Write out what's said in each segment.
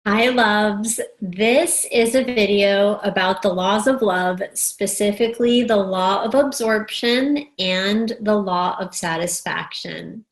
Hi, loves. This is a video about the laws of love, specifically the law of absorption and the law of satisfaction.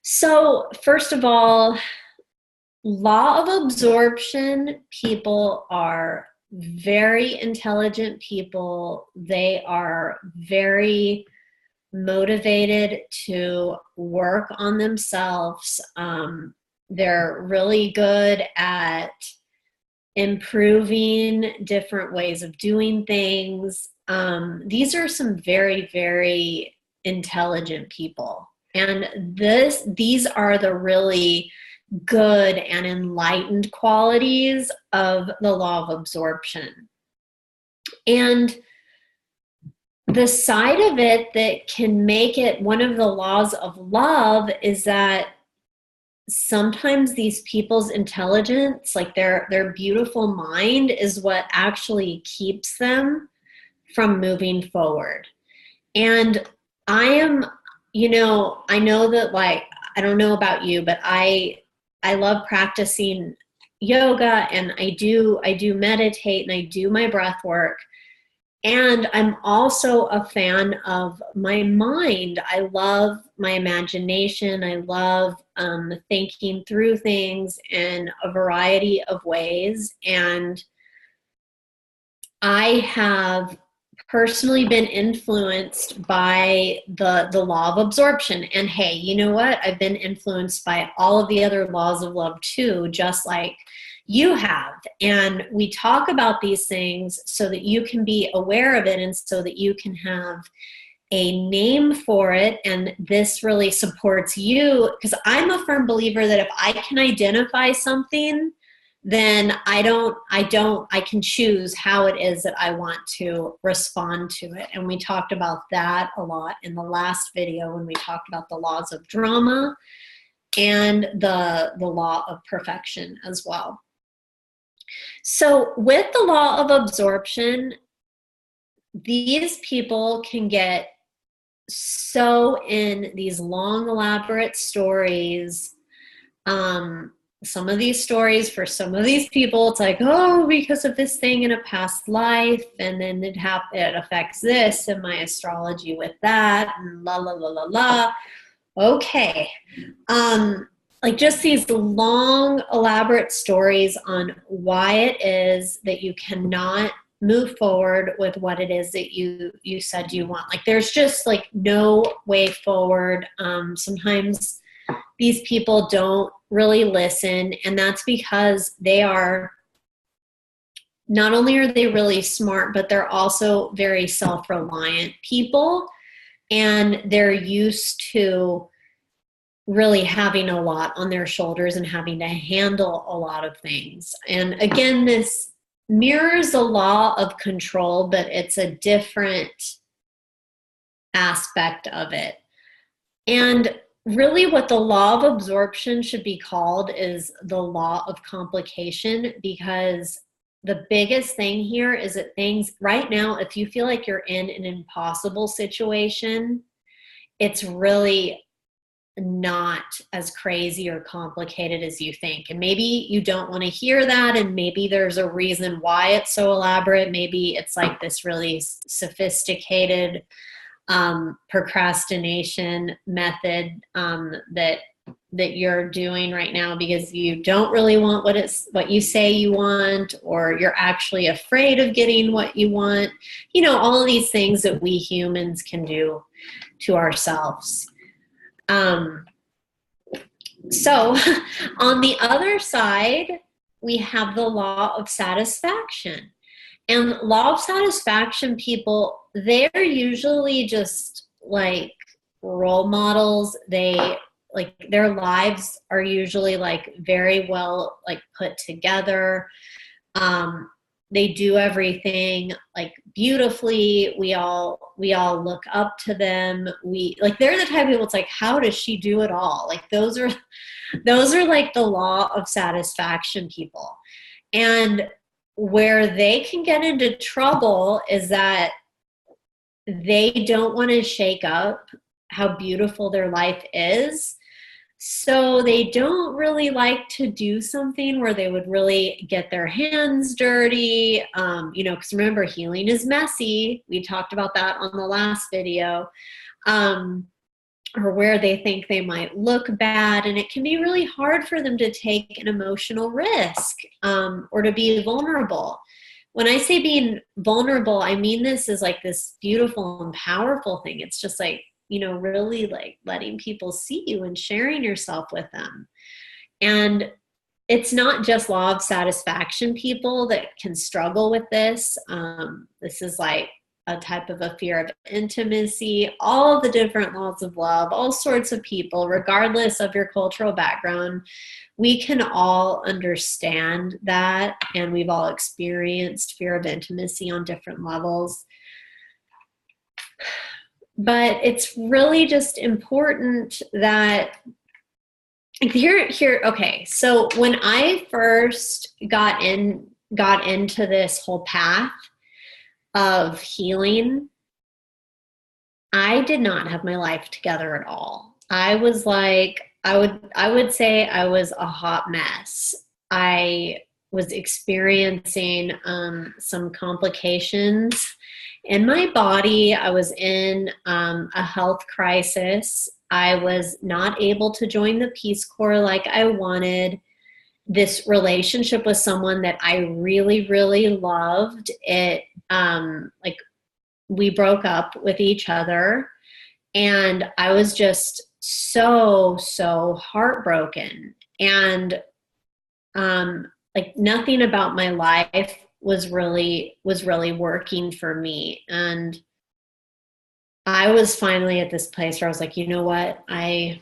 So, first of all, law of absorption people are very intelligent people. They are very motivated to work on themselves. They're really good at improving different ways of doing things. These are some very, very intelligent people. And these are the really good and enlightened qualities of the law of absorption. And the side of it that can make it one of the laws of love is that sometimes these people's intelligence, like their beautiful mind, is what actually keeps them from moving forward. And I am, I know that, like, I don't know about you, but I love practicing yoga, and I do meditate, and I do my breath work. And I'm also a fan of my mind. I love my imagination. I love thinking through things in a variety of ways. And I have personally been influenced by the law of absorption. And hey, you know what? I've been influenced by all of the other laws of love too, just like you have. And we talk about these things so that you can be aware of it and so that you can have a name for it. And this really supports you, because I'm a firm believer that if I can identify something, then I can choose how it is that I want to respond to it. And we talked about that a lot in the last video when we talked about the laws of drama and the law of perfection as well. So with the law of absorption, these people can get so in these long, elaborate stories. Some of these stories, for some of these people, it's like, oh, because of this thing in a past life, and then it affects this, and my astrology with that, and la, la, la, la, la. Okay. Like just these long, elaborate stories on why it is that you cannot move forward with what it is that you said you want. Like there's just like no way forward. Sometimes these people don't really listen, and that's because they are, not only are they really smart, but they're also very self-reliant people, and they're used to really having a lot on their shoulders and having to handle a lot of things. And again, this mirrors the law of control, but it's a different aspect of it. And really what the law of absorption should be called is the law of complication, because the biggest thing here is that things right now, if you feel like you're in an impossible situation, it's really not as crazy or complicated as you think. And maybe you don't want to hear that, and maybe there's a reason why it's so elaborate. Maybe it's like this really sophisticated procrastination method that you're doing right now because you don't really want what you say you want, or you're actually afraid of getting what you want. All of these things that we humans can do to ourselves. So on the other side, we have the law of satisfaction. And law of satisfaction people, they're usually just like role models. They like, their lives are usually like very well like put together. They do everything like beautifully. We all look up to them. They're the type of people, it's like, how does she do it all? Like those are like the law of satisfaction people. And where they can get into trouble is that they don't want to shake up how beautiful their life is. So they don't really like to do something where they would really get their hands dirty, because remember, healing is messy. We talked about that on the last video. Or where they think they might look bad. And it can be really hard for them to take an emotional risk, or to be vulnerable. When I say being vulnerable, I mean this is like this beautiful and powerful thing. It's just like, really like letting people see you and sharing yourself with them. And it's not just law of satisfaction people that can struggle with this. This is like a type of a fear of intimacy, all the different laws of love, all sorts of people, regardless of your cultural background. We can all understand that, and we've all experienced fear of intimacy on different levels. But it's really just important that okay, so when I first got into this whole path of healing, I did not have my life together at all. I was like, I would say I was a hot mess. I was experiencing some complications in my body. I was in a health crisis. I was not able to join the Peace Corps like I wanted. This relationship with someone that I really, really loved, like we broke up with each other, and I was just so heartbroken. And like nothing about my life was really working for me. And I was finally at this place where I was like, you know what? I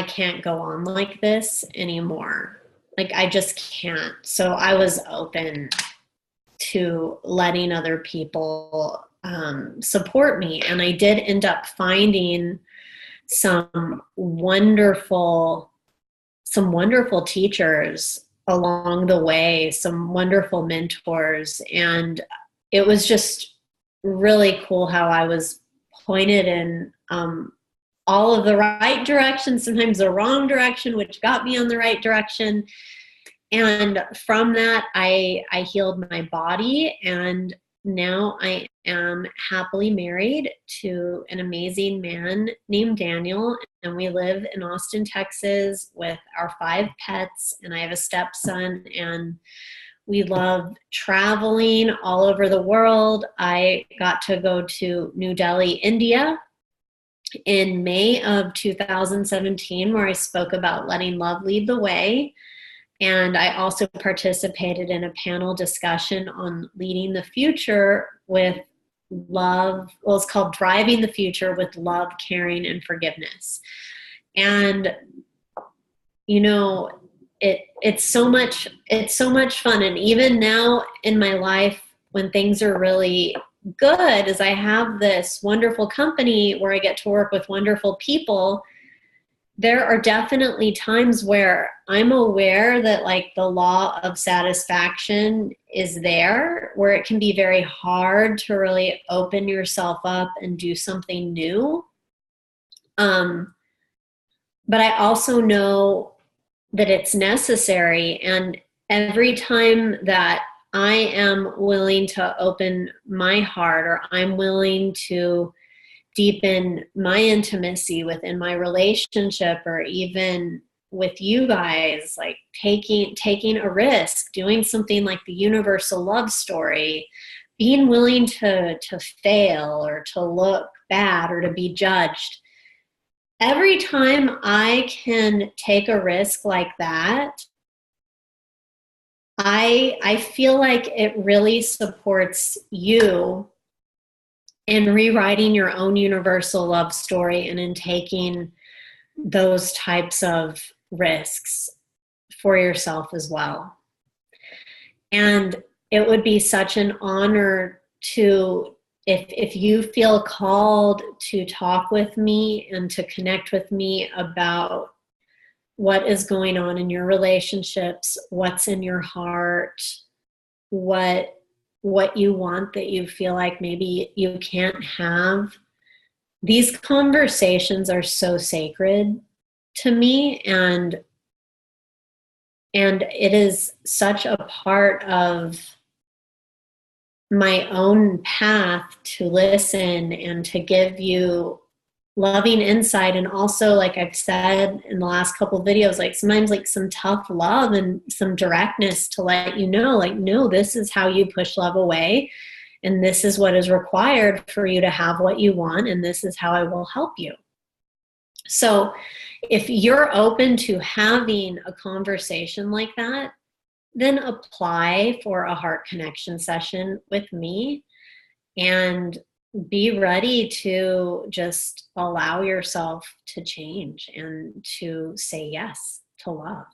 can't go on like this anymore. Like, I just can't. So I was open to letting other people support me. And I did end up finding some wonderful teachers along the way, some wonderful mentors. And it was just really cool how I was pointed in all of the right direction, sometimes the wrong direction, which got me on the right direction. And from that, I healed my body, and now I am happily married to an amazing man named Daniel, and we live in Austin, Texas with our 5 pets, and I have a stepson, and we love traveling all over the world. I got to go to New Delhi, India in May of 2017, where I spoke about letting love lead the way. And I also participated in a panel discussion on leading the future with love. Well, it's called Driving the Future with Love, Caring, and Forgiveness. And, it's so much fun. And even now in my life, when things are really good, is I have this wonderful company where I get to work with wonderful people. There are definitely times where I'm aware that like the law of satisfaction is there, where it can be very hard to really open yourself up and do something new. But I also know that it's necessary. And every time that I am willing to open my heart, or I'm willing to deepen my intimacy within my relationship, or even with you guys, like taking a risk, doing something like the universal love story, being willing to fail or to look bad or to be judged. Every time I can take a risk like that, I feel like it really supports you in rewriting your own universal love story and in taking those types of risks for yourself as well. And it would be such an honor to, if you feel called to talk with me and to connect with me about what is going on in your relationships, what's in your heart, what you want that you feel like maybe you can't have. these conversations are so sacred to me, and it is such a part of my own path to listen and to give you loving insight. And also, like I've said in the last couple of videos, like sometimes like some tough love and some directness to let you know, like, no, this is how you push love away. And this is what is required for you to have what you want. And this is how I will help you. So if you're open to having a conversation like that, then apply for a heart connection session with me and be ready to just allow yourself to change and to say yes to love.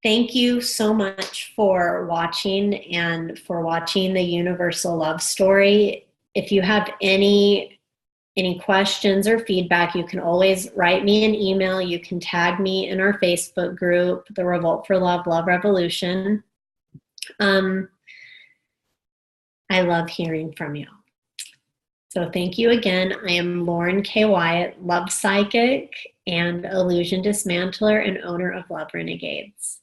Thank you so much for watching and for watching the Universal Love Story. If you have any questions or feedback, you can always write me an email. You can tag me in our Facebook group, the Revolt for Love, Love Revolution. I love hearing from you. So thank you again. I am Lauren K. Wyatt, Love Psychic and Illusion Dismantler and owner of Love Renegades.